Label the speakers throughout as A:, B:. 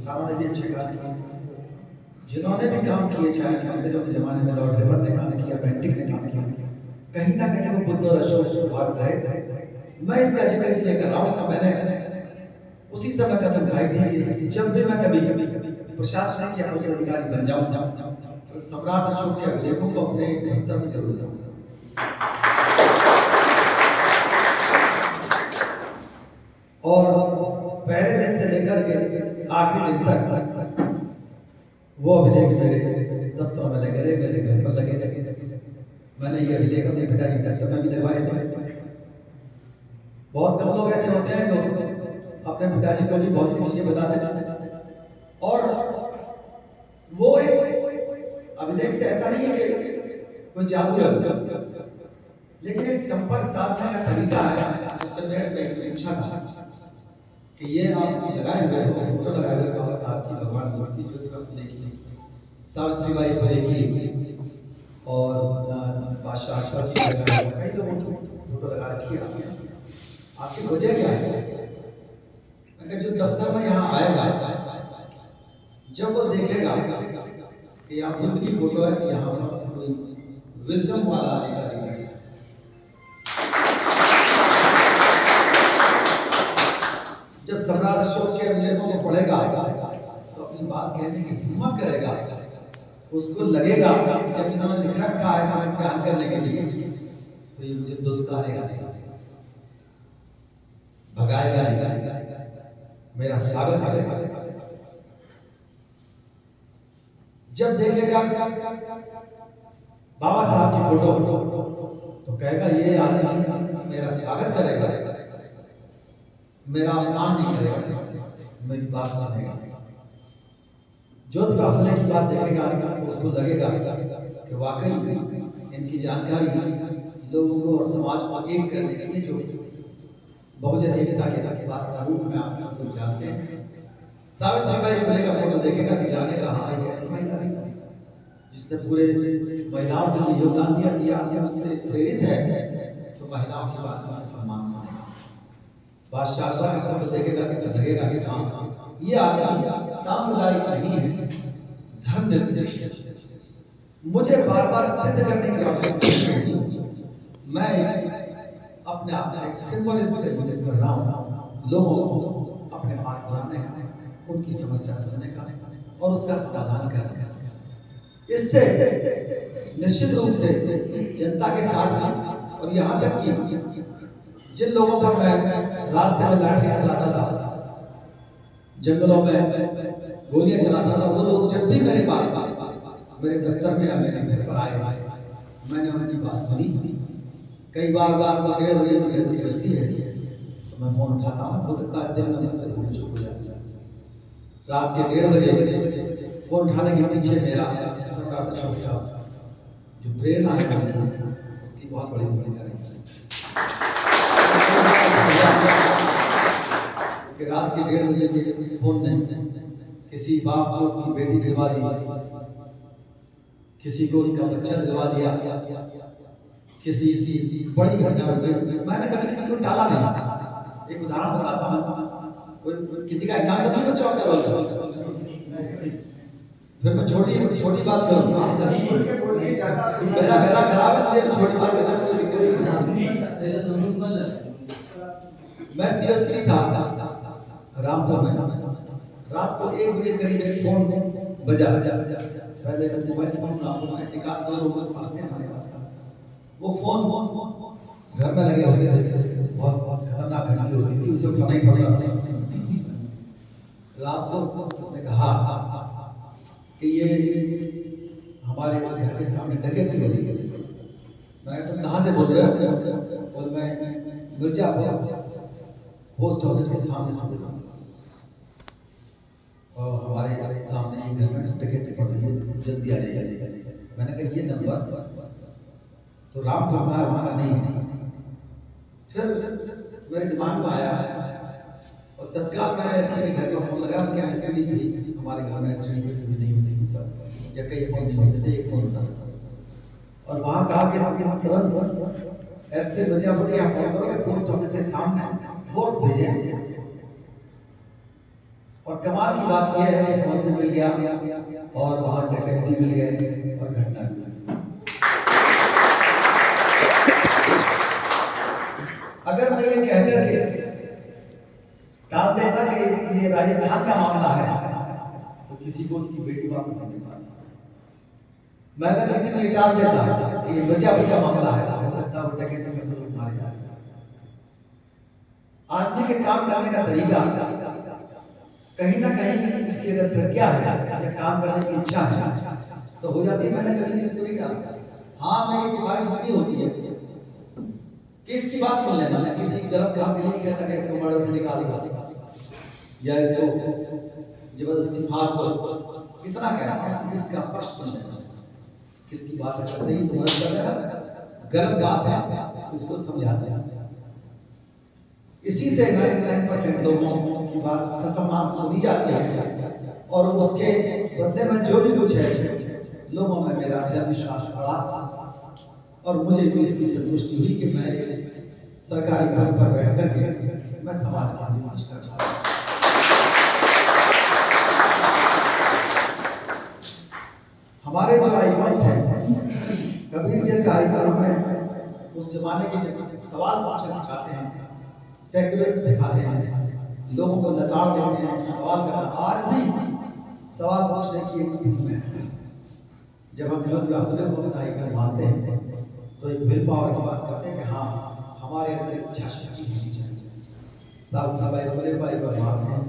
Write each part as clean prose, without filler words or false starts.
A: सुल्तानों ने भी अच्छे काम किए, जिन्होंने भी काम किए, चाहे अंग्रेजों के जमाने में लॉर्ड रिपन ने काम किया, बेंटिक ने काम किया, कहीं ना कहीं वो बुद्ध और अशोक प्रभावित रहे। मैं इसका जिक्र इसलिए कर रहा हूँ कि मैंने उसी समय का दिखाई दी कि जब भी मैं कभी प्रशासनिक या पुलिस अधिकारी बन जाऊंगा तो सम्राट अशोक के अभिलेखों को अपने दफ्तर में जरूर लाऊंगा। और पहले दिन से लेकर के आखिरी दिन तक वो अभिलेख मेरे दफ्तर में लगे रहे, मेरे घर पर लगे रहे। मैंने ये अभिलेख अपने पिताजी के दफ्तर में भी लगवाए थे। बहुत कम लोग ऐसे होते हैं जो अपने पिताजी को भी बहुत सी चीजें बताते हैं, और वो एक अभिलेख से ऐसा नहीं है कि कोई जादू है, लेकिन एक संपर्क साधने का तरीका है। जिससे मैं पूछा था कि ये आप लगाए हुए हो, फोटो लगाए हुए बाबा साहब की, भगवान बुद्ध की, जो देखी सावित्रीबाई फुले की और बादशाह अकबर की, कई लोगों की फोटो लगा रखी है। आपकी वजह क्या है? मैं जो दफ्तर में यहाँ आएगा, जब वो देखेगा कि यहाँ बुद्ध की फोटो है, यहाँ पर कोई विजडम वाला आएगा, जब सम्राट अशोक के अभिलेखों को पढ़ेगा तो अपनी बात कहने की हिम्मत करेगा। उसको लगेगा जब इन्होंने लिख रखा है समस्या हल करने के लिए, तो ये मुझे दुत्कारेगा नहीं, भगाएगा नहीं, मेरा स्वागत करेगा। जब देखेगा बाबा साहब की फोटो तो कहेगा ये आदमी मेरा स्वागत करेगा, मेरा अपमान नहीं करेगा, मेरी बात सुनेगा। जो काफिले की बात देखेगा तो उसको लगेगा कि वाकई इनकी जानकारी लोगों को और समाज को एक करने के लिए, जो बहुजन एकता के बात रूप में आप सब लोग जानते हैं। सावित्रीबाई फुले का फोटो देखेगा कि जानेगा हाँ एक ऐसी महिला भी जिसने पूरे महिलाओं के लिए योगदान दिया, उससे प्रेरित है, तो महिलाओं की बात में सम्मान सुनेगा। बादशाह अकबर का फोटो देखेगा कि लगेगा कि हाँ ये आदमी सांप्रदायिक नहीं है, धर्मनिरपेक्ष है। मुझे बार बार सिद्ध करने की आवश्यकता नहीं, मैं अपने आप में एक सिंबलिस्ट कर रहा हूँ, लोगों को अपने पास लाने का, उनकी समस्या सुनने का और उसका समाधान करने का। इससे निश्चित रूप से जनता के साथ, और यहाँ तक कि जिन लोगों पर मैं रास्ते में लाठियां चलाता था, जंगलों में गोलियां चलाता था, वो लोग जब भी मेरे पास मेरे दफ्तर में या मेरे घर पर आए, मैंने उनकी बात सुनी। कई बार 1:30 बजे घंटी बजती है तो मैं फोन उठाता हूँ, हो सकता है दिन में मुझसे चुप हो जाती है। रात के 1:30 बजे फोन उठाने के पीछे मेरा सम्राट अशोक का जो प्रेरणा है उसकी बहुत बड़ी भूमिका रही है। कि रात के 1:30 बजे के फोन ने किसी बाप को उसकी बेटी दिलवा दी, किसी को उसका बच्चा दिलवा दिया, किसी बड़ी घटना हो गई। मैंने कभी किसी को टाला नहीं। एक उदाहरण बताता हूँ, किसी का एग्जाम तो नहीं बच्चों का, फिर मैं छोटी बात करूँ, मेरा गला खराब है, छोटी बात मैं सीएसटी था रामपुर में, रात को 1 बजे करीब एक फोन बजा। पहले मोबाइल फोन रामपुर में एक आध 2 लोगों के पास थे, हमारे पास था। वो फोन घर में लगे होते थे, बहुत खतरनाक घटना होती थी, उसे उठाना ही पड़ता था। रात को उसने कहा कि ये हमारे घर के सामने डकैती हो रही है। मैं तुम कहाँ से बोल रहे हो? और मैं मिर्जापुर पोस्ट ऑफिस के सामने से और हमारे सामने एक घर में डकैती पड़ रही है, जल्दी आ जाइए। मैंने कहा ये नंबर तो रामपुर का है, वहाँ का नहीं है। फिर मेरे दिमाग में आया और तत्काल मैंने एसटी के घर का फोन लगाया। क्या एसटी थी हमारे घर में? एसटी नहीं होती या कई फोन नहीं होते थे, एक फोन होता था। और वहाँ कहा कि तुरंत एसटी मिर्जापुर यहाँ फोन करो, पोस्ट ऑफिस के सामने फोर्स भेजे। और कमाल की बात यह है कि फोन भी मिल गया और वहां डकैती मिल गए और घटना भी मिल गई। अगर मैं ये कहकर के टाल देता कि ये राजस्थान का मामला है तो किसी को उसकी बेटी वापस नहीं मिल पाती। मैं अगर किसी को ये टाल देता कि ये मिर्जापुर का मामला है तो हो सकता है वो डकैती में लोग मारे जाए। आदमी के काम करने का तरीका कहीं ना कहीं उसकी अगर प्रज्ञा है या काम करने की इच्छा है तो हो जाती है। मैंने कभी किसी को नहीं कहा, हाँ मेरी सिफारिश नहीं होती है कि इसकी बात सुन लेना, मैं किसी गलत काम के लिए कहता कि इसको मर्डर से निकाल दो या इसको जबरदस्ती फांस दो, इतना कहता है इसका स्पष्ट सुन लेना, किसकी बात है सही तो मदद कर देना, गलत बात है उसको समझा देना। इसी से 99% लोगों की बात ससम्मान सुनी जाती है और उसके बदले में जो भी कुछ है लोगों में मेरा जन विश्वास बढ़ा और मुझे भी इसकी संतुष्टि हुई कि मैं सरकारी घर पर बैठ करके मैं समाज के लिए कुछ कर सकता हूं। हमारे जो आइकॉन्स हैं कबीर जैसे आइकॉन में उस जमाने के जब सवाल पूछना सिखाते हैं, सेक्युलर सिखाते हैं, लोगों को लताड़ देते हैं सवाल करना। आज भी सवाल पूछने की एक फिल्म है। जब हम लोग को आइकन मानते हैं तो एक विल पावर की बात करते हैं कि हाँ हमारे अंदर इच्छा शक्ति होनी चाहिए। साहब भाई बड़े भाई पर मारते हैं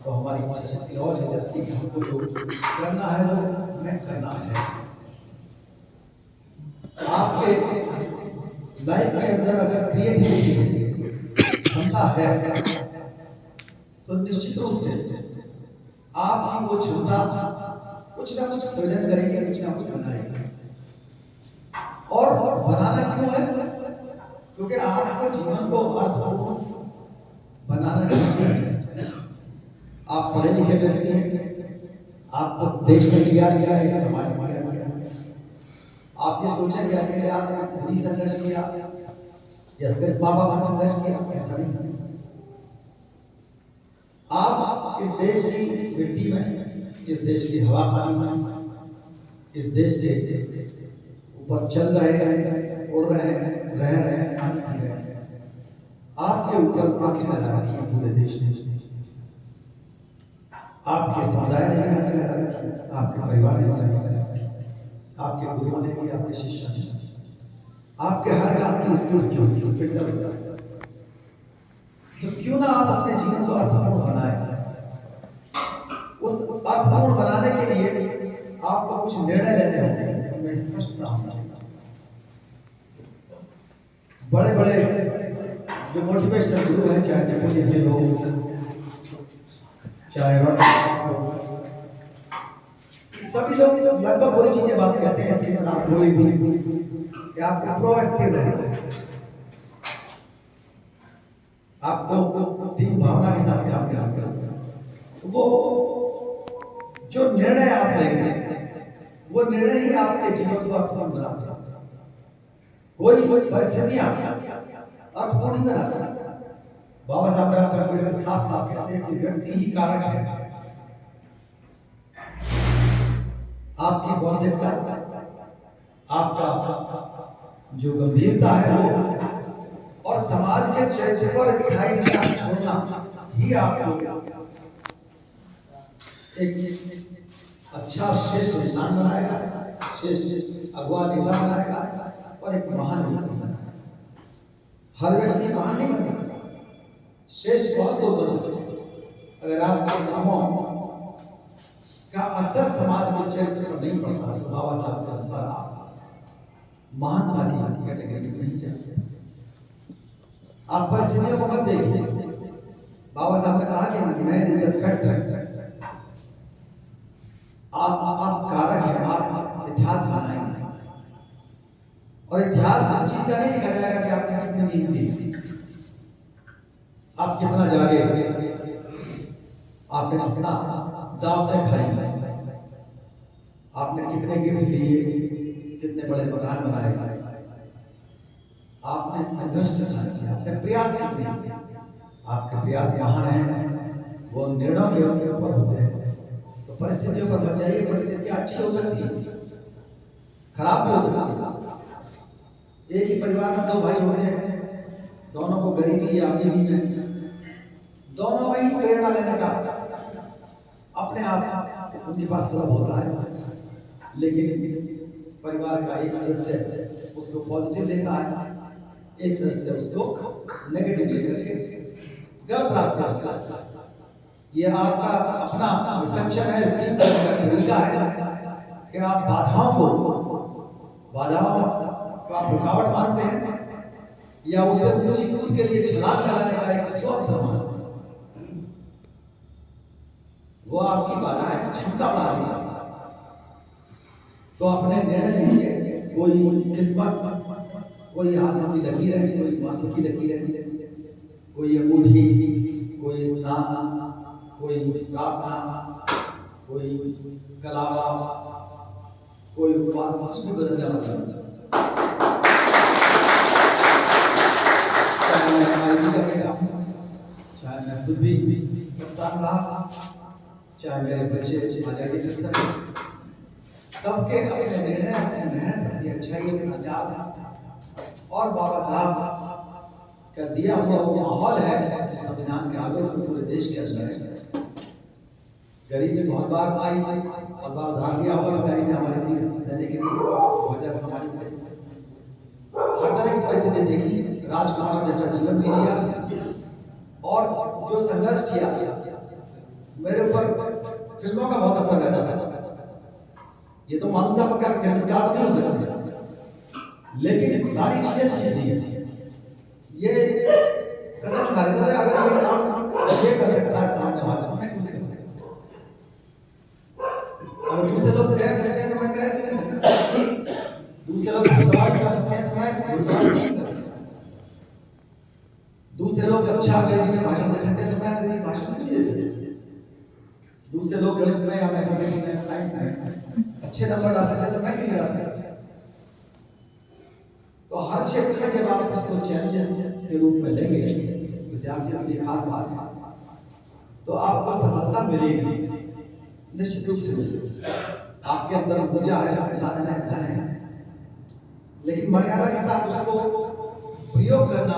A: तो हमारी इच्छा शक्ति और हो जाती है कि हमको जो करना है वो हमें करना है। आपके लाइफ के अंदर अगर क्रिएटिविटी क्षमता है तो निश्चित रूप से आपकी वो क्षमता कुछ ना कुछ सृजन करेगी, कुछ ना कुछ बनाएगी। और बनाना क्यों है? क्योंकि आपको जीवन को अर्थपूर्ण बनाना चाहिए। आप पढ़े लिखे व्यक्ति हैं, आप देश में किया गया है, समाज में किया गया है। आप ये सोचेंगे अकेले आपने खुद ही संघर्ष किया या सिर्फ माँ बाप ने संघर्ष किया, ऐसा नहीं। आप इस देश की मिट्टी में, इस देश की हवा पानी में, इस देश के ऊपर चल रहे हैं, उड़ रहे हैं, रह रहे हैं, खाने पी रहे हैं। आपके ऊपर आंखें लगा रखी है पूरे देश ने, आपके समुदाय ने भी आंखें लगा रखी है, आपके परिवार ने भी आंखें लगा रखी है, आपके गुरुओं ने भी, आपके शिष्य ने, आपके हर काम की स्किल्स फिल्टर। तो क्यों ना आप अपने जीवन को अर्थपूर्ण बनाएं। उस अर्थपूर्ण बनाने के लिए आपको कुछ निर्णय लेने होंगे, उनमें स्पष्टता होनी चाहिए। बड़े बड़े जो मोटिवेशनल गुरु हैं, चाहे नेपोलियन के लोग, चाहे सभी लोग लगभग वही चीजें बात कहते हैं। इसके साथ कोई भी कि आपको प्रोएक्टिव रहना है, आपको टीम भावना के साथ काम करना है। वो जो निर्णय आप लेंगे वो निर्णय ही आपके जीवन को अर्थपूर्ण बनाते हैं। कोई परिस्थितियां अर्थपूर्ण ही बनाते हैं। बाबा साहब डॉक्टर अम्बेडकर साफ साफ कहते हैं कि व्यक्ति ही कारक है। आपकी बौद्धिकता, आपका जो गंभीरता है वो और समाज के चरित्र पर स्थायी निशान छोड़ना ही आपको एक अच्छा श्रेष्ठ इंसान बनाएगा, श्रेष्ठ अगुआ नेता बनाएगा और एक महान व्यक्ति बनाएगा। हर व्यक्ति महान नहीं बन सकता, श्रेष्ठ बहुत लोग बन सकते हैं। अगर आपके कामों का असर समाज के चरित्र पर नहीं पड़ता तो बाबा साहब के अनुसार आप महानता की कैटेगरी में नहीं जाते। आप परिस्थितियों को मत देखिए। बाबा साहब ने कहा कि मैन इज द फैक्टर। आप कारक हैं, आप इतिहास बनाएंगे और इतिहास इस चीज का नहीं लिखा जाएगा कि आपने कितनी नींद ली, आप कितना जागे, आपने कितना दाव तक खाई, आपने कितने गिफ्ट दिए, कितने बड़े मकान बनाए, आपने संघर्ष किया, आपने प्रयास किए, आपके प्रयास महान हैं। वो निर्णयों के ऊपर होते हैं। तो परिस्थितियों पर मत जाइए, परिस्थितियां अच्छी हो सकती है, खराब भी हो सकती है। एक ही परिवार में दो भाई होते हैं, दोनों को गरीबी या अमीरी में दोनों में ही प्रेरणा लेने का अपने आप उनके पास सुलभ होता है, लेकिन परिवार का एक सदस्य उसको पॉजिटिव लेता है, एक सदस्य उसको नेगेटिव लेकर के गलत रास्ते पर चलाता है। ये आपका अपना रिसेप्शन है, रिसीव करने का तरीका है कि आप बाधाओं को आप रुकावट मानते हैं या उसे ऊंची के लिए छलांग लगाने का एक स्वच्छ समान, वो आपकी बाधा है, क्षमता बढ़ा रही है। तो अपने निर्णय लीजिए, कोई किस्मत, कोई हाथों की लकीर है, कोई माथे की लकीर है, कोई अंगूठी, कोई स्नान, कोई प्रार्थना, कोई कलावा, कोई उपवास, कुछ भी बदलने वाला है। चाहे मैं आईजी लगेगा, चाहे मैं खुद भी कप्तान रहा, चाहे मेरे बच्चे आजादी से सबके अपने निर्णय, अपने मेहनत, अपनी अच्छाई, अपना त्याग और बाबा साहब का दिया हुआ वो माहौल है संविधान के आगे पूरे देश के अंदर है। गरीबी बहुत बार आई, बहुत बार उधार लिया हुआ है हमारे फीस देने के लिए, 2000 सामाजिक हर तरह की परिस्थिति देखी, राजकुमार जैसा जीवन भी जिया और जो संघर्ष किया, मेरे ऊपर फिल्मों का बहुत असर रहता था। ये तो मालूम था क्या नमस्कार नहीं हो सकता, लेकिन सारी चीजें सीख दी। ये कसम खा लेते थे, अगर ये काम ये कर सकता है सामने वाला, मैं क्यों नहीं कर सकता? अगर दूसरे लोग तैर सकते हैं तो मैं तैर क्यों नहीं सकता? दूसरे लोग सवाल कर सकते हैं तो मैं सवाल नहीं कर सकता? दूसरे लोग अच्छा अंग्रेजी में भाषण दे सकते हैं तो मैं अंग्रेजी भाषण नहीं दे सकता? दूसरे लोग गणित में या मैथमेटिक्स में, साइंस में अच्छे नंबर ला सकते हैं तो मैं क्यों नहीं ला सकता? तो हर क्षेत्र में जब आप इसको चैलेंजेस के रूप में लेंगे, विद्यार्थियों की खास बात है, तो आपको सफलता मिलेगी निश्चित रूप से। आपके अंदर ऊर्जा है, संसाधन है, धन है, लेकिन मर्यादा के साथ उसको प्रयोग करना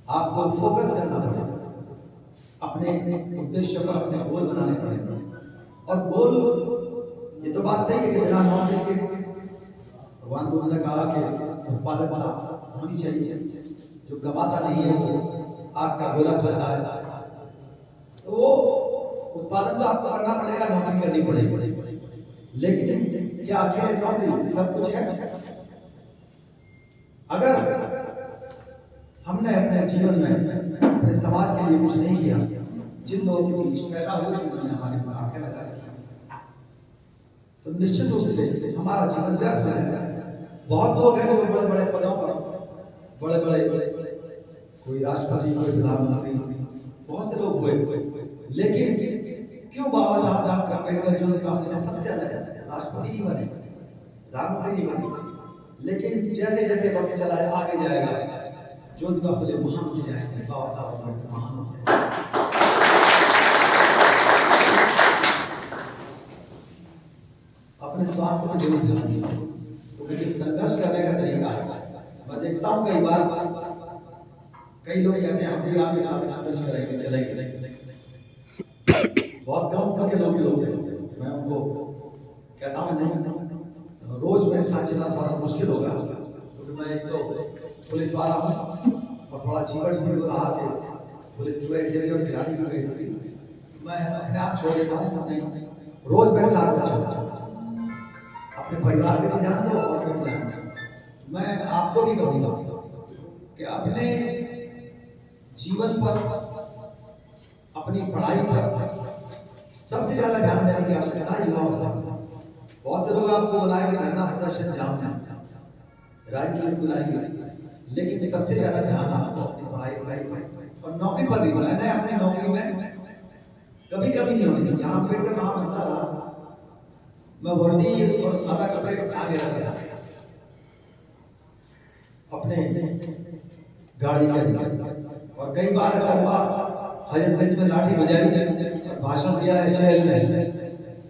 A: आपको फोकस करना पड़ेगा, अपने उद्देश्य पर अपने गोल बनाने पड़ेंगे। और गोल, ये तो बात सही है कि बिना नौकरी के भगवान बुद्ध ने कहा कि उत्पादकता होनी चाहिए, जो कमाता नहीं है वो आग का गोला खाता है। तो वो उत्पादन तो आपको करना पड़ेगा, नौकरी करनी पड़ेगी, लेकिन क्या अकेले नौकरी सब कुछ है? अगर हमने अपने जीवन में अपने समाज के लिए कुछ नहीं किया, जिन लोगों के बीच पैदा हुए जिन्होंने हमारे पर आंखें लगा रखी, तो निश्चित रूप से हमारा जीवन व्यर्थ हो जाएगा। बहुत लोग हैं जो बड़े बड़े पदों पर, बड़े बड़े कोई राष्ट्रपति, कोई प्रधानमंत्री, बहुत से लोग हुए, लेकिन क्यों बाबा साहब डॉक्टर अम्बेडकर जो अपने सबसे ज्यादा राष्ट्रपति नहीं बने, प्रधानमंत्री नहीं बने, लेकिन जैसे जैसे वक्त चला आगे जाएगा, ज्योतिबा फुले महान हो जाएंगे, बाबा साहब अम्बेडकर महान हो जाएंगे। अपने स्वास्थ्य पर जरूर ध्यान दीजिए, क्योंकि संघर्ष करने का तरीका है। मैं देखता हूँ कई बार कई लोग कहते हैं हम भी आपके साथ संघर्ष करेंगे, चलेंगे, बहुत कम उम्र के लोग हैं, मैं उनको कहता हूँ नहीं, रोज मेरे साथ चलना थोड़ा सा मुश्किल होगा, क्योंकि मैं एक तो पुलिस वाला हूँ और थोड़ा चीवट भी हो रहा है पुलिस की वजह से भी और खिलाड़ी की वजह से भी, मैं अपने आप छोड़ देता हूँ, नहीं रोज मेरे साथ छोड़, अपने परिवार पे भी ध्यान दो और भी ध्यान दो। मैं आपको भी कहूँगा कि अपने जीवन पर, अपनी पढ़ाई पर सबसे ज्यादा ध्यान देने की आवश्यकता है युवावस्था में। बहुत से लोग आपको बुलाएंगे धरना प्रदर्शन, जाम राजनीति में बुलाएंगे, लेकिन सबसे ज्यादा ध्यान आपको अपनी पढ़ाई पर और नौकरी पर भी बुलाना है। अपनी नौकरी में कभी कभी नहीं होगी, यहाँ अम्बेडकर वहां बनता था, मैं वर्दी और सादा कपड़े आगे रखा था अपने गाड़ी के अंदर, और कई बार ऐसा हुआ हजरतगंज में लाठी बजाई और भाषण दिया है जेल में,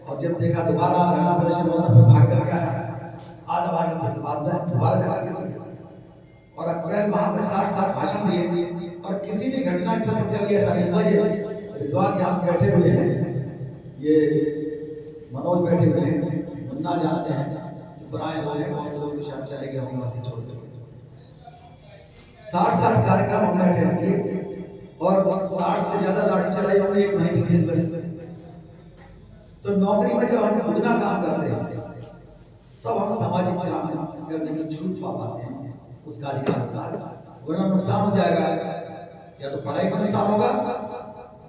A: और जब देखा दोबारा धरना प्रदर्शन होता फिर भाग कर गया, आधा घंटे बाद में दोबारा जाकर और अप्रैल माह में 60 भाषण दिए और किसी भी घटना स्थल पर कभी ऐसा नहीं हुआ। ये रिजवान यहाँ बैठे हुए हैं, ये मनोज बैठे हुए हैं, मुन्ना जानते हैं, पुराने लोग हैं, बहुत से लोग तो शायद चले गए होंगे वैसे छोड़ के। 60 कार्यक्रम हमने अटेंड किए और 60 से ज्यादा लाठी चलाई हमने एक महीने के अंदर। तो नौकरी में जब हम खुद ना काम करते हैं तब हम सामाजिक काम करने की छूट पा पाते हैं, उसका अधिकार होता है, वरना नुकसान हो जाएगा। या तो पढ़ाई में नुकसान होगा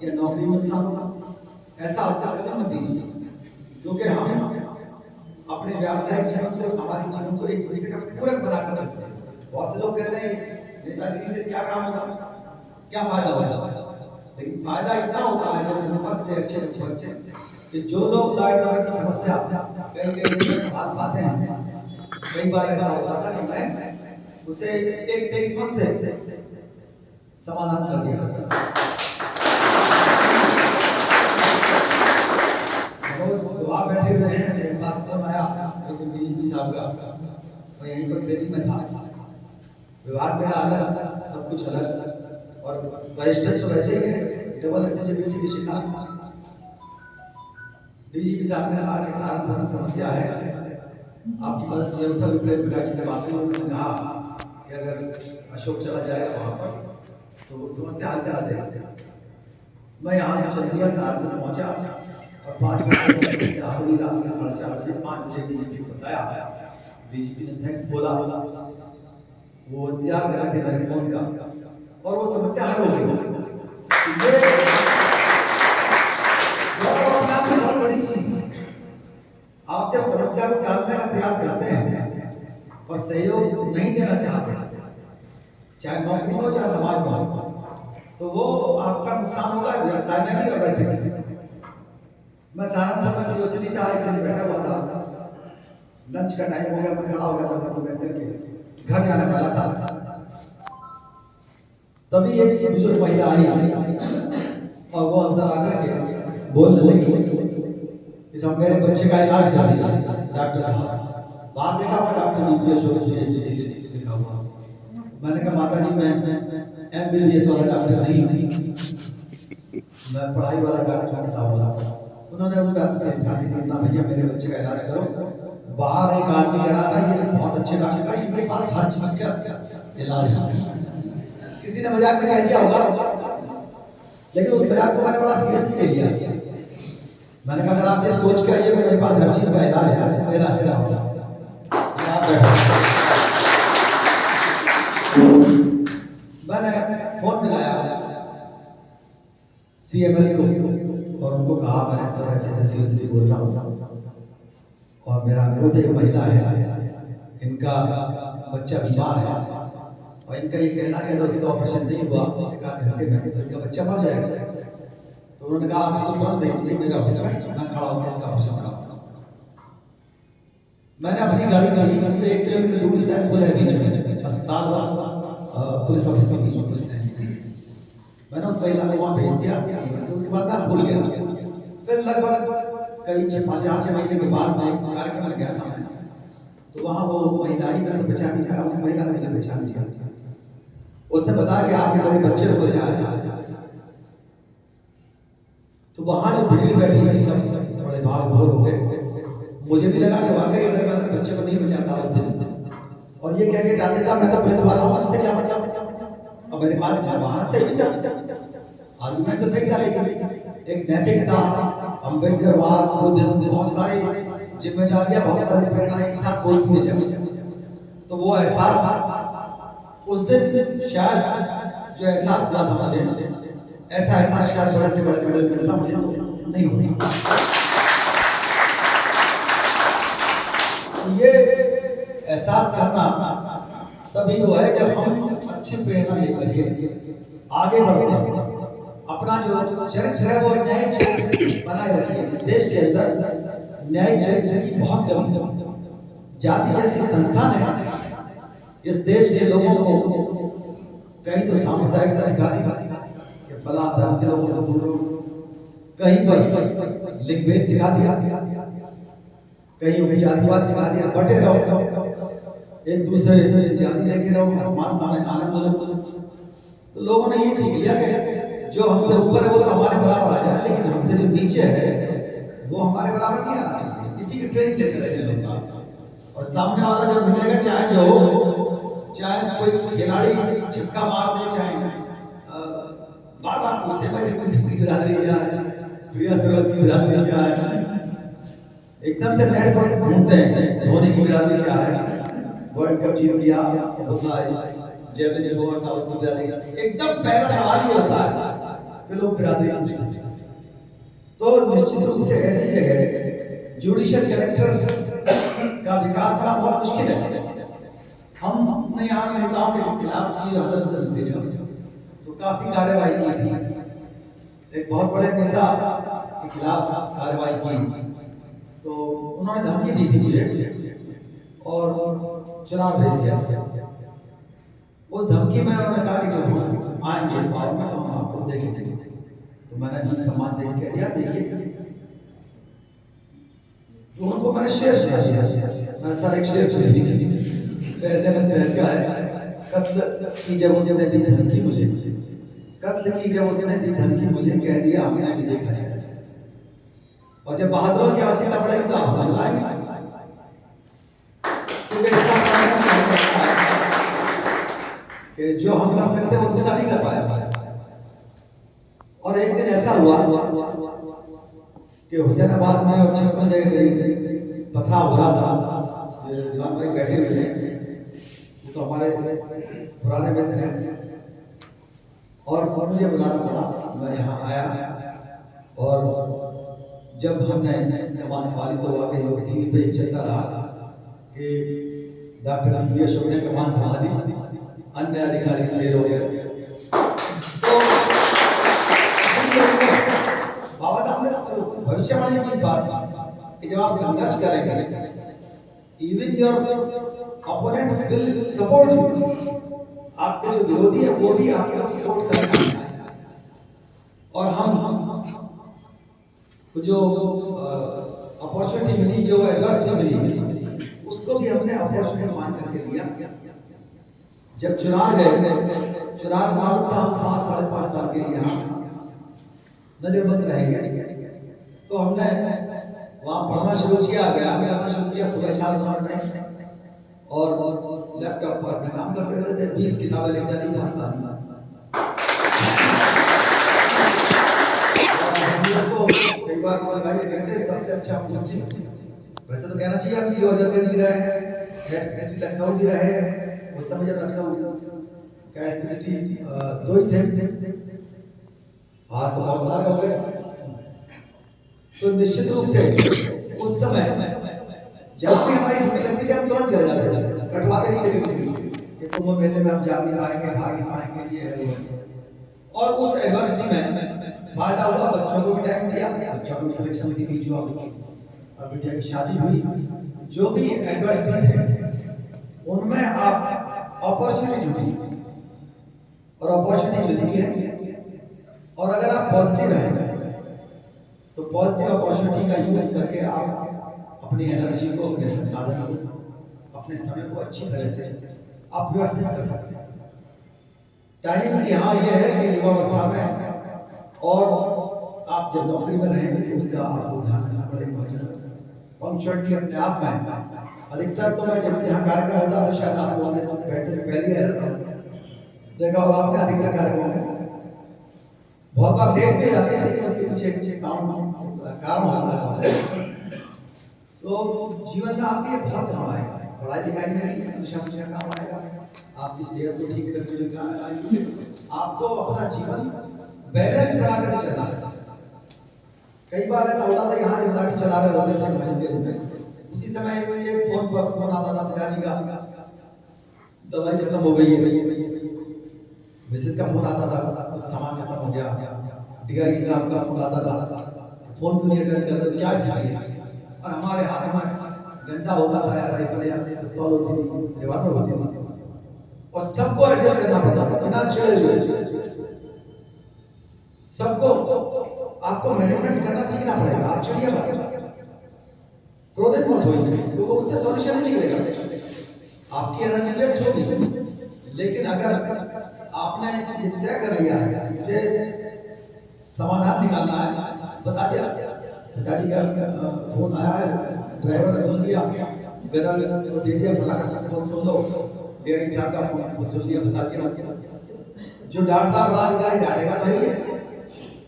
A: या नौकरी में नुकसान होगा। ऐसा अवसर कदम मत दीजिए, क्योंकि हम अपने व्यावसायिक जीवन को, सामाजिक जीवन को एक दूसरे का पूरक बनाकर चलते हैं। बहुत से लोग कहते हैं नेतागिरी से क्या काम होगा, क्या फायदा होगा, लेकिन फायदा इतना होता है जब संपर्क से अच्छे से कि जो लोग लॉ एंड ऑर्डर की समस्या कई सवाल पाते हैं, कई बार ऐसा होता था कि मैं उसे एक टेलीफोन से समाधान कर दिया करता था। वहाँ बैठे हुए हैं, मेरे पास फोन आया डीजीपी साहब का, मैं यहीं पर ट्रेनिंग में था, विभाग मेरा अलग, सब कुछ अलग, और वरिष्ठ तो वैसे ही है, डबल एलिजिबिलिटी की शिकायत। डीजीपी साहब ने कहा कि सहारनपुर में समस्या है, आपकी मदद जरूरत है। फिर विराट जी से बात हुई, उन्होंने कहा कि अगर अशोक चला जाएगा वहाँ पर तो वो समस्या हल करा देगा। मैं यहाँ से चल दिया, सहारनपुर पहुँचा और 5 बजे से आखिरी रात के 4:30 बजे 5 बजे डीजीपी को बताया। डीजीपी ने थैंक्स बोला, वो इंतजार कर रहे थे मेरे फोन का, और वो समस्या हल हो गई। बहुत बड़ी चीज, आप जब समस्या को टालने का प्रयास करते हैं और सहयोग नहीं देना चाहते, चाहे नौकरी हो चाहे समाज में हो, तो वो आपका नुकसान होगा, व्यवसाय में भी और वैसे भी। मैं सहारनपुर में सीओसी था, एक दिन बैठा हुआ था, लंच का टाइम हो गया, मैं खड़ा हो गया था, बैठ करके घर जाने वाला था। तभी एक बुजुर्ग महिला आई और वो अंदर आकर के बोलने लगी कि सब मेरे बच्चे का इलाज कर दिया डॉक्टर साहब। बाहर देखा हुआ डॉक्टर लिखा हुआ। मैंने कहा माता जी मैं MBBS वाला डॉक्टर नहीं हूँ, मैं पढ़ाई वाला डॉक्टर किताब वाला। उन्होंने उस पर ध्यान दिया, भैया मेरे बच्चे का इलाज करो। बाहर एक आदमी कह रहा था ये बहुत अच्छे डॉक्टर का, इनके पास हर चीज का इलाज है। किसी ने मजाक में कह दिया होगा, लेकिन उस मजाक को मैंने बड़ा सीरियसली ले लिया। मैंने कहा अगर आप ये सोच के आइए मेरे पास हर चीज का इलाज है, मेरा अच्छा होगा। मैंने फोन मिलाया CMS को और उनको कहा मैं सर ऐसे सीरियसली बोल रहा हूँ और मेरा अनुरोध एक महिला है, इनका बच्चा बीमार है और इनका ये कहना कि अगर उसका ऑपरेशन नहीं हुआ 1 आध घंटे में तो इनका बच्चा मर जाएगा। तो उन्होंने कहा आप इसको फोन भेज दिए मेरे ऑफिस में, मैं खड़ा होकर इसका ऑपरेशन कराऊंगा। मैंने अपनी गाड़ी से 1 किलोमीटर दूर तक पुल है बीच में, अस्पताल और पुलिस ऑफिस के बीच में पुलिस है, मैंने उस महिला को वहाँ भेज दिया। उसके बाद मैं भूल गया। फिर लगभग कई 5-6 महीने के बाद मैं कार्यक्रम में गया था मैं, तो वहाँ वो महिला ही मैंने पहचान लिया, उस महिला ने मुझे पहचान लिया। उसने बताया कि आपके मेरे बच्चे को बचाया। तो वहाँ जो भीड़ बैठी थी सब बड़े भाग भोर हो गए। मुझे भी लगा कि वाकई अगर मैं उस बच्चे को नहीं बचाता उस दिन और ये कह के डाल देता मैं तो पुलिस वाला हूँ, इससे क्या मतलब, अब मेरे पास वहां से ही आर्गुमेंट तो सही था, लेकिन एक नैतिकता, अम्बेडकरवाद, बुद्धिज्म, बहुत सारी जिम्मेदारियां, बहुत सारी प्रेरणाएं एक साथ बोलती है जब, तो वो एहसास उस दिन शायद जो एहसास हुआ था मुझे, ऐसा एहसास शायद बड़े से बड़े मिलता मुझे तो नहीं होता। ये एहसास करना तभी वो है जब हम अच्छी प्रेरणा लेकर के आगे बढ़ते हैं, अपना जो चरित्र है वो न्यायिक चरित्र बनाए रखिए। इस देश के अंदर न्यायिक चरित्र की बहुत कमी है। जाति जैसी संस्था ने इस देश के लोगों को कहीं तो सांप्रदायिकता सिखा दी कि फला धर्म के लोगों से दूर, कहीं पर लिंगभेद सिखा दिया, कहीं उपजातिवाद सिखा दिया, बटे रहो, एक दूसरे जाति लेके रहो, आसमान में आनंद लो। तो लोगों ने ये सीख लिया कि जो हमसे ऊपर है वो तो हमारे बराबर आ जाए, लेकिन हमसे जो नीचे है वो हमारे बराबर नहीं आना चाहिए। इसी की ट्रेनिंग लेते रहे लोग। और सामने वाला जब मिलेगा, चाहे जो हो, चाहे कोई खिलाड़ी छक्का मार दे, चाहे बार बार पूछते हैं भाई किसकी बिरादरी क्या है, प्रिया सरोज की बिरादरी क्या है, एकदम से नेट पर ढूंढते हैं धोनी की बिरादरी क्या है, वर्ल्ड कप जीत लिया होता है, जेवलिन थ्रोअर था उसकी बिरादरी, एकदम पहला सवाल ही होता है कि लोग बिरादरी पूछते हैं। तो निश्चित रूप से ऐसी जगह जुडिशियल कैरेक्टर का विकास करना बहुत मुश्किल है। हम अपने यहाँ नेताओं के खिलाफ सी हदर तो काफी कार्रवाई की थी, एक बहुत बड़े नेता के खिलाफ कार्रवाई की, तो उन्होंने धमकी दी थी मुझे और चुनाव भेज दिया था। उस धमकी में उन्होंने कहा कि जब हम आएंगे पावर में तो हम आपको देखेंगे। तो मैंने भी सम्मान से कह दिया देखिए, तो उनको मैंने शेर सुना दिया, मैंने सर एक शेर सुन दी तो ऐसे में बहस का है, कत्ल की जब उसने दी धमकी मुझे, कत्ल की जब उसने दी धमकी मुझे, कह दिया हमने भी देखा जाए, और जब बहादुर की आवश्यकता पड़ेगी तो आप बुलाएंगे, कि जो हम कर सकते वो दूसरा नहीं कर पाया। और एक दिन ऐसा हुआ कि हुसैनाबाद में और 56 जगह करीब पथराव हो रहा था, रिजवान भाई बैठे हुए हैं, तो हमारे पुराने मित्र हैं, और मुझे बुलाना पड़ा, मैं यहाँ आया। और जब हमने कमान संभाली तो वाकई वो टीवी पे चलता रहा कि डॉक्टर पी अशोक ने कमान संभाली, अन्य अधिकारी फेल हो गए। तो बाबा साहब ने भविष्यवाणी की बात कि जब आप संघर्ष करेंगे, even your opponents will support you, आपके जो विरोधी है वो भी आपको सपोर्ट करेंगे। और हम जो अपॉर्चुनिटी मिली, जो एडवर्सिटी मिली, उसको भी हमने अपॉर्चुनिटी मान करके लिया। जब चुनाव गए, चुनाव मालूम था हम 5-5.5 साल के यहाँ नजरबंद रहेंगे, तो हमने वहाँ पढ़ना शुरू किया, व्यायाम करना शुरू किया, सुबह शाम टाइम, और लैपटॉप पर अपना काम करते रहते थे। 20 किताबें लिखता थी 5 साल में। कई बार कहते सबसे अच्छा मुझे, वैसे तो कहना चाहिए आप सीओ जल्दी भी रहे हैं, एसपीसीटी लखनऊ भी रहे हैं, उस समय जब लखनऊ का एसपीसीटी 2 ही थे, आज तो बहुत सारे हो गए। तो निश्चित रूप से उस समय जब भी हमारी ड्यूटी लगती थी हम तुरंत चले जाते थे, कटवाते नहीं थे कि कुंभ मेले में हम जा नहीं पाएंगे, भाग नहीं पाएंगे, ये है। और उस एडवर्सिटी में फायदा हुआ, बच्चों को भी टाइम दिया, बच्चों को सिलेक्शन इसी बीच हुआ, और बिटिया की शादी हुई। जो भी एडवर्सिटीज है उनमें आप अपॉर्चुनिटी जुटी, और अपॉर्चुनिटी जुटी है, और अगर आप पॉजिटिव हैं तो पॉजिटिव अपॉर्चुनिटी का यूज करके आप अपनी एनर्जी को, अपने संसाधन को, अपने समय को अच्छी तरह से आप व्यवस्थित कर सकते हैं। टाइम की हाँ ये है कि युवावस्था में, और आप जब नौकरी में रहेंगे तो उसका आपको ध्यान रखना पड़ेगा। पंक्चुअलिटी अपने आप में अधिकतर, तो मैं जब यहाँ कार्यक्रम होता तो शायद आप लोगों ने बैठने से पहले आया था, देखा होगा आपने, अधिकतर कार्यक्रम बहुत बार लेट के जाते हैं, लेकिन उसके पीछे एक कारण होता है। तो जीवन में आपके बहुत काम आएगा, पढ़ाई लिखाई में अनुशासन का काम आएगा, आपकी सेहत को ठीक करने में काम आएगा, आपको अपना जीवन बैलेंस बना कर चलना है। कई बार ऐसा होता था, यहाँ जब लाठी चला रहे होते थे मंदिर में, उसी समय एक फोन पर फोन आता था पिताजी का, दवाई खत्म हो गई है, मिसेज का फोन आता था, सामान खत्म हो गया, डीआईजी साहब का फोन आता था, फोन क्यों नहीं अटेंड कर रहे, क्या स्थिति है। और हमारे हाथ में डंडा होता था या राइफल या पिस्तौल होती थी, रिवॉल्वर होती थी, और सबको एडजस्ट करना पड़ता था बिना चिड़े हुए। सबको आपको मैनेजमेंट करना सीखना पड़ेगा। आप चिड़िया बात, क्रोधित मत होइए, तो उससे सॉल्यूशन नहीं निकलेगा, आपकी एनर्जी वेस्ट होगी। लेकिन अगर आपने ये तय कर लिया है मुझे समाधान निकालना है, बता दिया पिताजी का फोन आया है, ड्राइवर ने सुन लिया, गरल को दे दिया, फला का सब फोन सुन लो, डीआई साहब का फोन खुद सुन लिया, बता दिया। जो डांट रहा बड़ा अधिकारी डांटेगा तो ही है,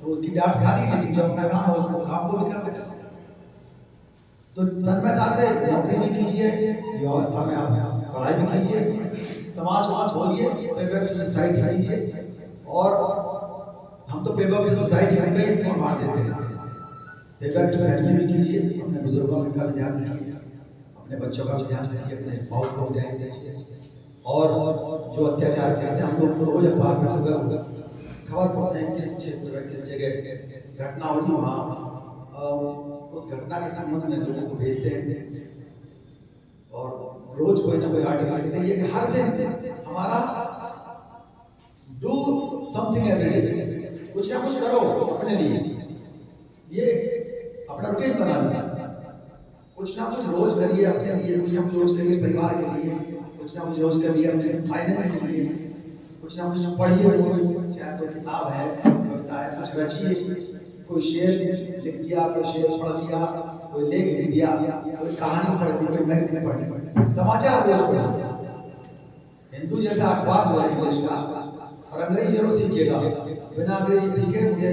A: तो उसकी डांट खा ली, लेकिन जो अपना काम है उसको काम को भी कर देगा। तो तन्मयता से नौकरी भी कीजिए, व्यवस्था में आप पढ़ाई भी कीजिए, समाज को छोड़िए, पेबैक टू सोसाइटी कीजिए। और हम तो पेबैक टू सोसाइटी में कई इसमें बांट देते हैं, पेबैक टू फैमिली भी कीजिए, अपने बुजुर्गों का भी ध्यान रखिए, अपने बच्चों का भी ध्यान रखिए, अपने स्पाउस को भी ध्यान दीजिए। और जो अत्याचार करते हैं, हम लोग तो रोज अखबार में सुबह खबर पढ़ते हैं किस क्षेत्र में किस जगह घटना हुई, वहाँ उस घटना के संबंध में लोगों को भेजते हैं और रोज कोई ना कोई आर्टिकल लिखते हैं कि हर दिन हमारा डू समथिंग एवरी डे, कुछ ना कुछ करो अपने लिए, ये अपना रूटीन बना लिया, कुछ ना कुछ रोज करिए अपने लिए, कुछ ना कुछ रोज करिए परिवार के लिए, कुछ ना कुछ रोज करिए अपने फाइनेंस के लिए, कुछ ना कुछ पढ़िए रोज, चाहे तो किताब है, कविता है, कुछ रचिए, कोई शेर लिख दिया, कोई शेर पढ़ लिया, कोई लेख लिख दिया, कोई कहानी पढ़ दी, कोई मैगजीन पढ़ ली, समाचार रोज पढ़िए। हिंदू जैसा अखबार जो है इंग्लिश का, और अंग्रेजी जरूर सीखिएगा, बिना अंग्रेजी सीखे मुझे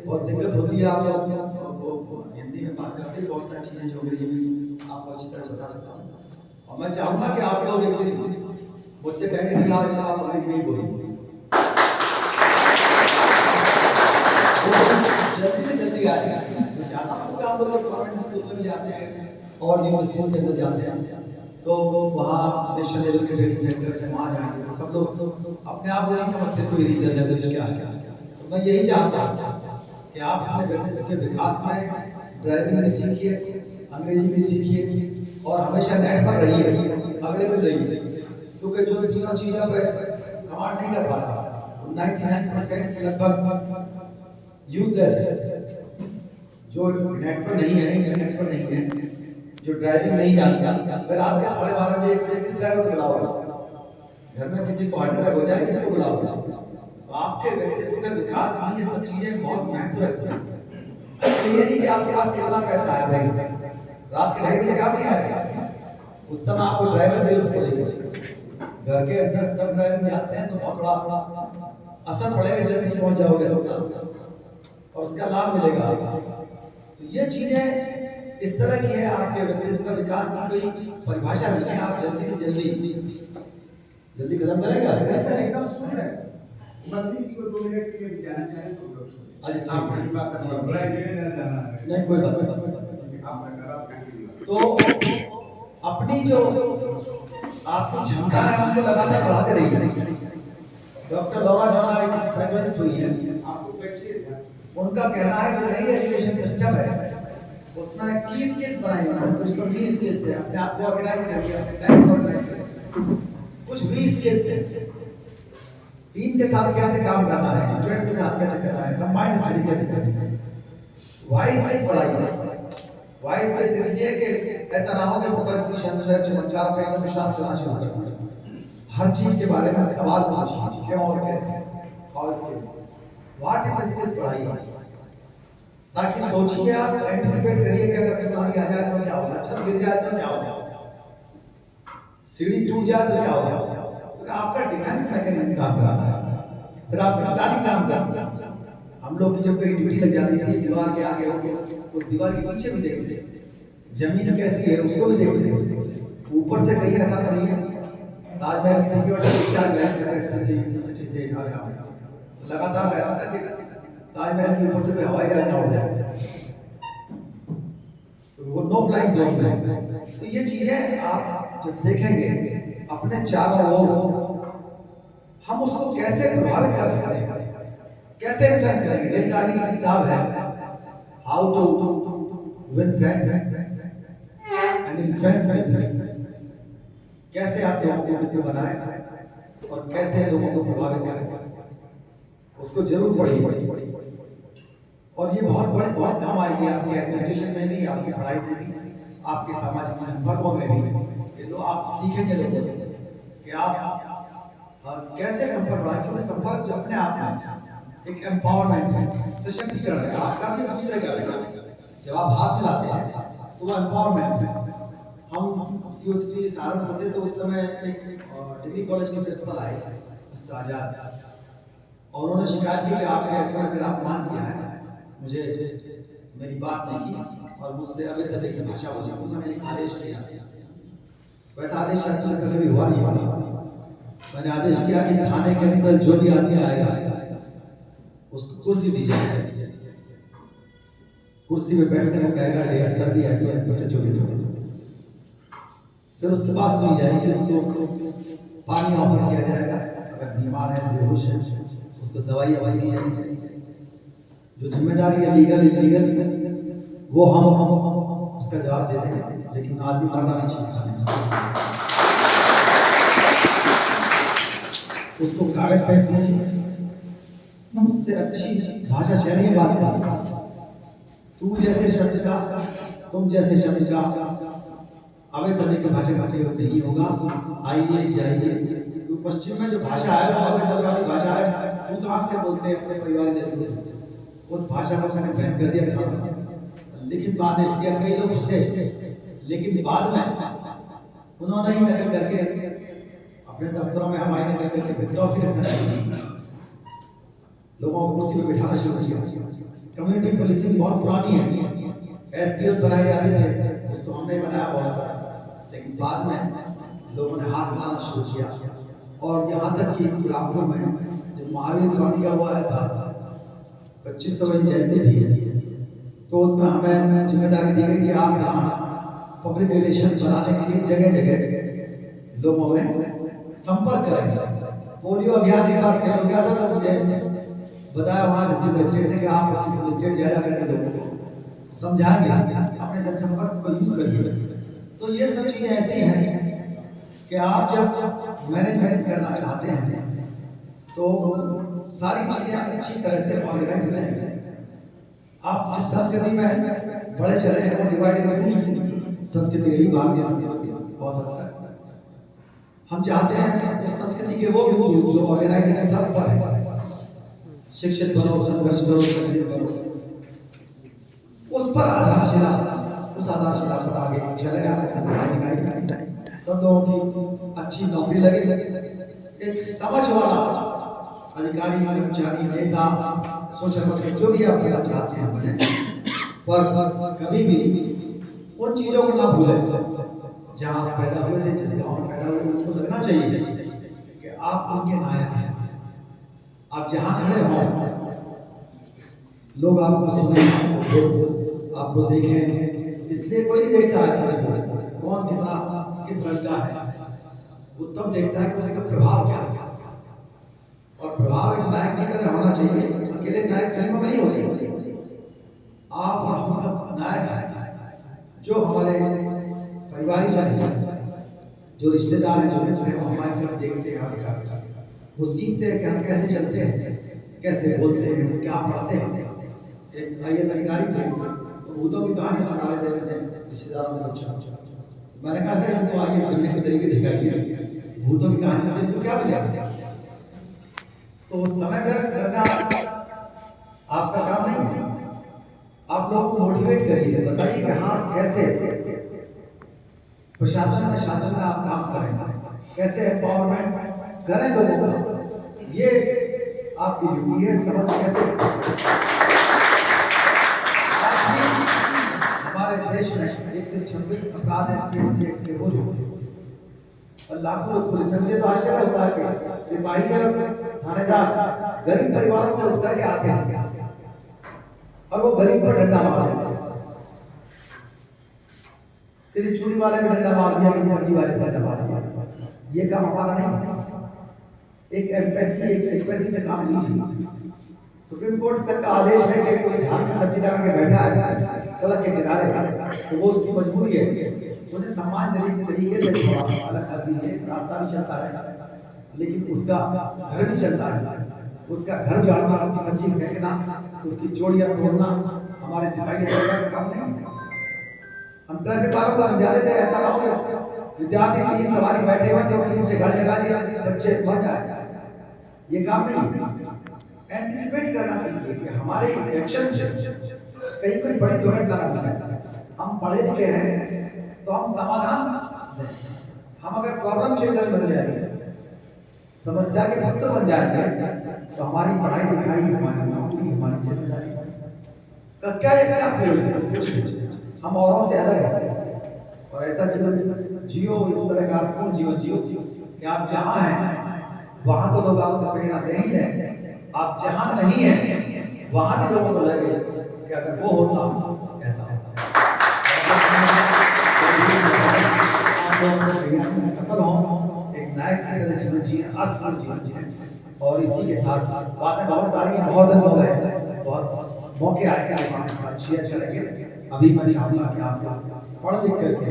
A: बहुत दिक्कत होती है। आप लोग हिंदी में बात करते हैं, बहुत सारी चीजें जो अंग्रेजी में आपको अच्छी तरह बता सकता हूँ, और मैं चाहूंगा कि आप लोग एक दिन मुझसे कहेंगे नहीं आज आप अंग्रेजी नहीं बोलेंगे, जल्दी से जल्दी आएगा। मैं चाहता हूँ कि आप लोग गवर्नमेंट स्कूल में भी जाते हैं और यूनिवर्सिटी के अंदर जाते हैं, तो वहाँ नेशनल लेवल के ट्रेनिंग सेंटर से वहाँ जाएंगे, तो सब लोग अपने आप नहीं समझते कोई रीजन लेवल क्या है। तो मैं यही चाहता हूँ कि आप अपने व्यक्तित्व के विकास में ड्राइविंग भी सीखिए, अंग्रेजी भी सीखिए, और हमेशा नेट पर रहिए, अवेलेबल रहिए, क्योंकि जो तीनों चीजों पे कमांड नहीं कर पाता 99% लगभग यूजलेस है। जो नेट पर नहीं है, इंटरनेट पर नहीं है, जो ड्राइविंग नहीं जानता, फिर रात के 12:30 बजे 1 बजे किस ड्राइवर को बुलाओगे? घर में किसी को हार्ट अटैक हो जाए किसको बुलाओगे? तो आपके व्यक्तित्व के विकास में ये सब चीजें बहुत महत्व रखती हैं। ये नहीं कि आपके पास कितना पैसा है भाई, रात के 2:30 बजे काम नहीं आएगा, उस समय आपको ड्राइवर जरूरत पड़ेगी। घर के अंदर सब ड्राइविंग जानते हैं तो बहुत बड़ा असर पड़ेगा, जल्दी पहुंच जाओगे सब और उसका लाभ मिलेगा। तो ये चीजें इस तरह की है, आपके व्यक्तित्व का विकास की कोई परिभाषा नहीं है, आप जल्दी से जल्दी कदम करेंगे।
B: सर एकदम सुन रहे सर, मंदिर की 2 मिनट के लिए जाना चाहें तो लोग
A: अच्छा ठीक
B: बात अच्छा
A: नहीं कोई बात नहीं,
B: आप कंटिन्यू।
A: तो अपनी जो आपकी क्षमता है उनको लगातार बढ़ाते रहिए। डॉक्टर लॉरा जॉन एक साइंटिस्ट हुई है,
B: आपको बैठिए,
A: उनका कहना है कि नई एजुकेशन सिस्टम है उसमें की स्किल्स बनाई है, कुछ तो की स्किल्स है, अपने आप को ऑर्गेनाइज करिए, अपने टाइम को ऑर्गेनाइज करिए, कुछ भी स्किल्स है, टीम के साथ कैसे काम करना है, स्टूडेंट्स के साथ कैसे करना है, कंबाइंड स्टडी कैसे करनी है, वाइज स्किल्स बढ़ाइए। वाइज स्किल्स इसलिए कि ऐसा ना हो कि सुपरस्टिशन सर्च मंचार पे एकदम विश्वास करना शुरू कर दें, हर चीज के बारे में सवाल पूछिए, क्यों और कैसे, how skills, what if skills बढ़ाइए, ताकि सोचिए आप, एंटिसिपेट करिए कि अगर सुनामी आ जाए तो क्या होगा, छत गिर जाए तो क्या होगा, सीढ़ी टूट जाए तो क्या होगा, तो आपका डिफेंस मैकेनिज्म काम करता है। फिर आप प्लानिंग काम करते हैं। हम लोग की जब कोई ड्यूटी लग जाती है, दीवार के आगे हो गया, उस दीवार के पीछे भी देखते हैं, जमीन कैसी है उसको भी देखते हैं, ऊपर से कहीं ऐसा नहीं है ताजमहल की सिक्योरिटी क्या स्पेसिफिसिटी से लगातार रहता है ताजमहल के ऊपर से कोई हवाई जहाज ना हो जाए, तो वो नो फ्लाइंग जोन है। तो ये चीजें आप जब देखेंगे अपने चारों ओर, हम उसको कैसे प्रभावित कर सकते हैं, कैसे इन्फ्लुएंस करेंगे। डेल कार्नेगी की किताब है how to win friends and influence people, कैसे आप व्यक्तित्व बनाएं और कैसे लोगों को प्रभावित करें, उसको जरूर पढ़िए। और ये बहुत काम आएगी आपके एडमिनिस्ट्रेशन में भी, आपकी पढ़ाई में भी, आपके सामाजिक संपर्कों में भी। ये तो आप सीखेंगे लोगों से कि आप कैसे संपर्क बढ़ाएं, क्योंकि संपर्क जो अपने आप में एक एम्पावरमेंट है, सशक्तिकरण है आपका भी दूसरे का भी। जब आप हाथ मिलाते हैं तो वो एम्पावरमेंट है। हम सीओसिटी सहारनपुर थे तो उस समय एक डिग्री कॉलेज के प्रिंसिपल आए मिस्टर आजाद, और उन्होंने शिकायत की कि आपने ऐसा मेरा अपमान किया है, मुझे मेरी बात नहीं की और मुझसे अवैध तरह की भाषा बोली। उन्होंने एक आदेश किया, वैसा आदेश कभी हुआ नहीं। मैंने आदेश किया कि थाने के अंदर जो भी आदमी आएगा उसको कुर्सी दी जाए, कुर्सी पे बैठकर वो कहेगा सर जी ऐसे ऐसे जो भी। फिर उसके पास ली जाएगी, उसको पानी ऑफर किया जाएगा, अगर बीमार है बेहोश है उसको दवाई दी जाएगी। जो जिम्मेदारी है लीगल इलीगल वो हम उसका जवाब दे देंगे, लेकिन आदमी मरना नहीं चाहिए। उसको कागज फेंक दीजिए, उससे अच्छी भाषा शैली में बात करिए। तू जैसे शब्द का, तुम जैसे शब्द का अवैध तरीके की भाषा का प्रयोग नहीं होगा। आइए जाइए, तो पश्चिम में जो भाषा है वो अवैध वाली भाषा है, दूतराग से बोलते हैं अपने परिवार जरूर। उस भाषा को मैंने बैन कर दिया था, लिखित आदेश दिया, कई लोग फंसे, लेकिन बाद में उन्होंने ही नकल करके अपने दफ्तरों में हमारी नकल करके फिर टॉफी रखना चाहिए, लोगों को कुर्सी पे बिठाना शुरू किया। कम्युनिटी पुलिसिंग बहुत पुरानी है, एसपीएस बनाए जाते थे, उसको हमने बनाया बहुत सारा, लेकिन बाद में लोगों ने हाथ मिलाना शुरू किया। और यहाँ तक कि रामपुर में जब महावीर स्वामी का वो आया था 2500 जयंती थी, तो उसमें हमें जिम्मेदारी दी गई कि आप यहाँ पब्लिक रिलेशंस बनाने के लिए जगह जगह लोगों में संपर्क करेंगे। पोलियो अभियान एक बार फेल हो गया था, तो मुझे बताया वहाँ डिस्ट्रिक्ट मजिस्ट्रेट से कि आप डिस्ट्रिक्ट मजिस्ट्रेट जाया करके लोगों को समझाएंगे, अपने जनसंपर्क को यूज करिए। तो ये सब चीजें ऐसी हैं कि आप जब मैनेजमेंट करना चाहते हैं तो सारी चीजें अच्छी तरह से ऑर्गेनाइज रहेंगे। आप जिस संस्कृति में बड़े चले हैं वो डिवाइड नहीं, संस्कृति यही भारतीय संस्कृति बहुत हद तक हम चाहते हैं कि उस संस्कृति के वो लोग जो ऑर्गेनाइजिंग के साथ पर है, शिक्षित बनो, संघर्ष करो, संगठित करो, उस पर आधारशिला, उस आधारशिला पर आगे चले आए, सब लोगों की अच्छी नौकरी लगे, एक समझ वाला अधिकारी, कर्मचारी, नेता, सोशल वर्कर जो भी आप बनना चाहते हैं बने, पर कभी भी उन चीजों को ना भूलें जहाँ आप पैदा हुए थे, जिस गांव में पैदा हुए, उनको लगना चाहिए कि आप उनके नायक हैं। आप जहाँ खड़े हों लोग आपको सुने, आपको देखें, इसलिए कोई नहीं देखता है किसी को कौन कितना किस रंग का है, वो तब देखता है कि उसका प्रभाव क्या है। और प्रभाव एक नायक की तरह होना चाहिए, अकेले नायक फिल्म में नहीं होती। आप और हम सब नायक हैं, जो हमारे परिवारी जन हैं, जो रिश्तेदार हैं, जो मित्र हैं, वो हमारी तरफ देखते हैं, हमें वो सीखते हैं कि हम कैसे चलते हैं, कैसे बोलते हैं, क्या पढ़ते हैं। एक आईएएस अधिकारी थे, भूतों की कहानी सुना रहे थे रिश्तेदारों में बच्चों। मैंने कहा सर हमको आईएएस बनने के तरीके सिखाइए, भूतों की कहानी से तो क्या मिलेगा। तो समय व्यर्थ करना आपका काम नहीं है। आप लोगों को मोटिवेट करिए, बताइए कि हाँ कैसे प्रशासन शासन का आप काम करें, कैसे एम्पावरमेंट करें लोगों का, ये आपकी ड्यूटी है। समझ कैसे हमारे देश में 126 अपराध ऐसे के हो और लाखों लोग पुलिस में, मुझे तो आश्चर्य होता है कि सिपाही और थानेदार गरीब परिवारों से उठकर के आते हैं और वो गरीब पर डंडा मारते हैं। किसी चूड़ी वाले में डंडा मार दिया, किसी सब्जी वाले में डंडा मार दिया, ये काम हमारा नहीं। एक एम्पैथी, एक सिंपैथी से काम लीजिए। सुप्रीम कोर्ट तक का आदेश है कि कोई झाड़ की सब्जी लगा के बैठा है सड़क के किनारे, तो वो उसकी मजबूरी है, उसे सम्मान तरीके से अलग कर दीजिए, रास्ता भी चलता है लेकिन उसका घर भी चलता है, उसका घर जाना, उसकी सब्जी फेंकना उसकी चोरियां तोड़ना हमारे सिपाही का काम नहीं। हम ट्रैफिक वालों को समझा देते ऐसा ना हो विद्यार्थी 3 सवारी बैठे हुए थे उनके से गाड़ी लगा दिया बच्चे मर जाए, ये काम नहीं। एंटिसिपेट करना सीखिए कि हमारे एक्शन से कहीं कोई बड़ी दुर्घटना ना हो जाए। हम पढ़े लिखे हैं तो हम समाधान दें। हम अगर प्रॉब्लम चिल्ड्रन बन जाएंगे, समस्या के पुत्र बन जाएंगे, तो हमारी पढ़ाई लिखाई हमारी नौकरी हमारी जिम्मेदारी का क्या प्रयोजन। हम औरों से अलग हैं और ऐसा जीवन जियो, इस तरह का अर्थपूर्ण जीवन जियो कि आप जहां हैं वहां तो लोग आपसे प्रेरणा ले ही लें, आप जहां नहीं है वहां भी लोगों को लगे कि अगर वो होता ऐसा होता। सफल हो, एक नायक की तरह जीवन जिए, अर्थपूर्ण जीवन जिए। और इसी के साथ बातें बहुत सारी हैं, बहुत अनुभव है, बहुत मौके आएंगे आप हमारे साथ शेयर करेंगे। अभी मैं चाहूंगा कि आप पढ़ लिख करके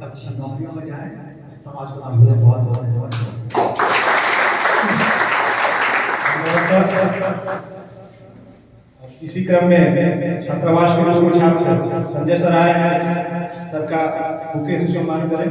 A: अच्छी नौकरियों में जाएं, समाज को ना भूलें। बहुत बहुत धन्यवाद।
C: इसी क्रम में छात्रावास के पूर्व छात्र संजय सर आए हैं, सर का बुके से सम्मान करें।